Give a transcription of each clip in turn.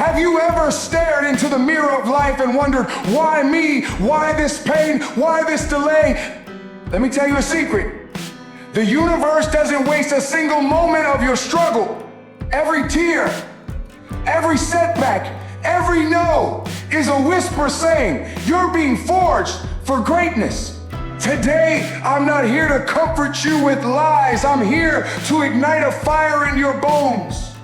Have you ever stared into the mirror of life and wondered, why me? Why this pain? Why this delay? Let me tell you a secret. The universe doesn't waste a single moment of your struggle. Every tear, every setback, every no is a whisper saying, you're being forged for greatness. Today, I'm not here to comfort you with lies. I'm here to ignite a fire in your bones.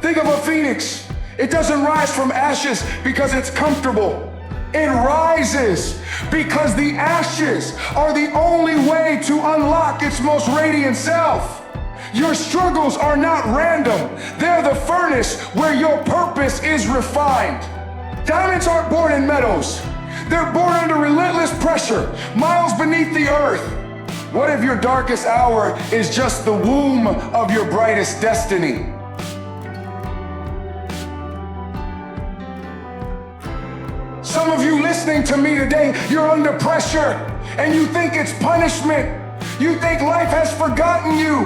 Think of a phoenix. It doesn't rise from ashes because it's comfortable. It rises because the ashes are the only way to unlock its most radiant self. Your struggles are not random. They're the furnace where your purpose is refined. Diamonds aren't born in meadows. They're born under relentless pressure, miles beneath the earth. What if your darkest hour is just the womb of your brightest destiny? Some of you listening to me today, you're under pressure and you think it's punishment. You think life has forgotten you.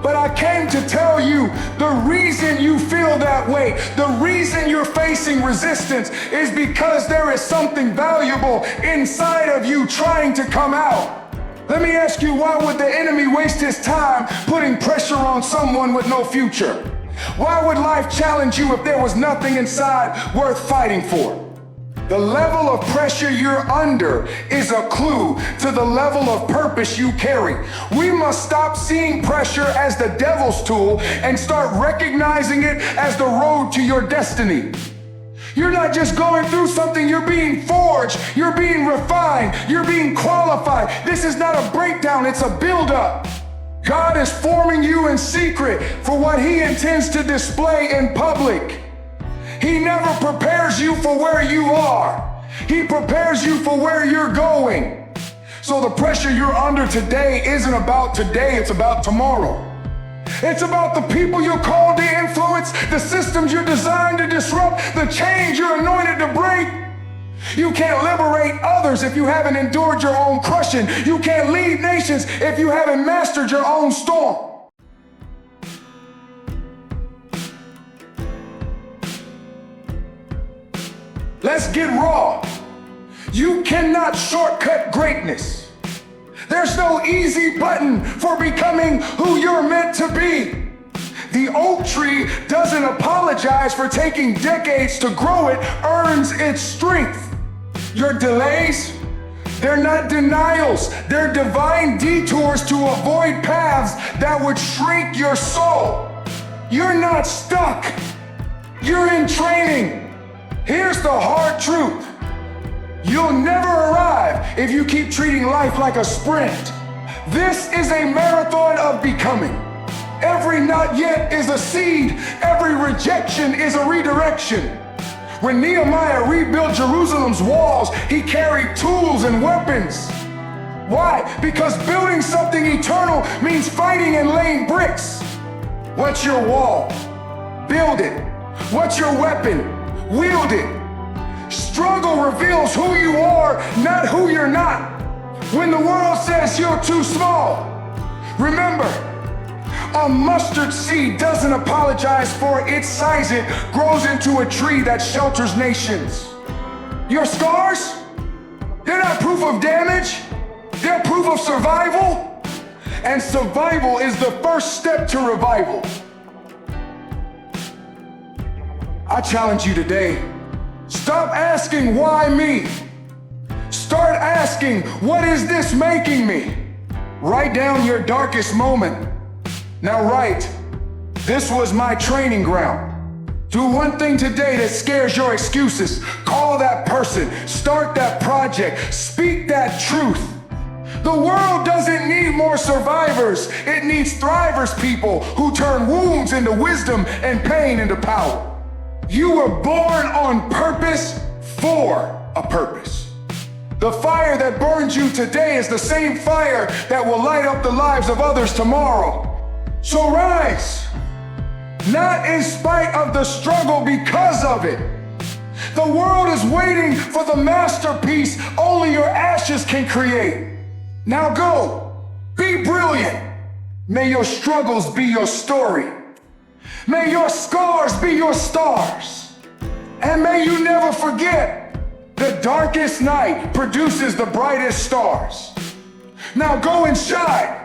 But I came to tell you the reason you feel that way, the reason you're facing resistance is because there is something valuable inside of you trying to come out. Let me ask you, why would the enemy waste his time putting pressure on someone with no future? Why would life challenge you if there was nothing inside worth fighting for? The level of pressure you're under is a clue to the level of purpose you carry. We must stop seeing pressure as the devil's tool and start recognizing it as the road to your destiny. You're not just going through something, you're being forged, you're being refined, you're being qualified. This is not a breakdown, it's a buildup. God is forming you in secret for what He intends to display in public. He never prepares you for where you are. He prepares you for where you're going. So the pressure you're under today isn't about today, it's about tomorrow. It's about the people you're called to influence, the systems you're designed to disrupt, the change you're anointed to break. You can't liberate others if you haven't endured your own crushing. You can't lead nations if you haven't mastered your own storm. Let's get raw. You cannot shortcut greatness. There's no easy button for becoming who you're meant to be. The oak tree doesn't apologize for taking decades to grow. It earns its strength. Your delays, they're not denials. They're divine detours to avoid paths that would shrink your soul. You're not stuck. You're in training. Here's the hard truth. You'll never arrive if you keep treating life like a sprint. This is a marathon of becoming. Every not yet is a seed. Every rejection is a redirection. When Nehemiah rebuilt Jerusalem's walls, he carried tools and weapons. Why? Because building something eternal means fighting and laying bricks. What's your wall? Build it. What's your weapon? Wield it. Struggle reveals who you are, not who you're not. When the world says you're too small, remember, a mustard seed doesn't apologize for its size. It grows into a tree that shelters nations. Your scars, they're not proof of damage. They're proof of survival. And survival is the first step to revival. I challenge you today, stop asking why me. Start asking, what is this making me? Write down your darkest moment. Now write, this was my training ground. Do one thing today that scares your excuses. Call that person, start that project, speak that truth. The world doesn't need more survivors. It needs thrivers, people who turn wounds into wisdom and pain into power. You were born on purpose for a purpose. The fire that burns you today is the same fire that will light up the lives of others tomorrow. So rise, not in spite of the struggle, because of it. The world is waiting for the masterpiece only your ashes can create. Now go, be brilliant. May your struggles be your story. May your scars be your stars. And may you never forget, the darkest night produces the brightest stars. Now go and shine.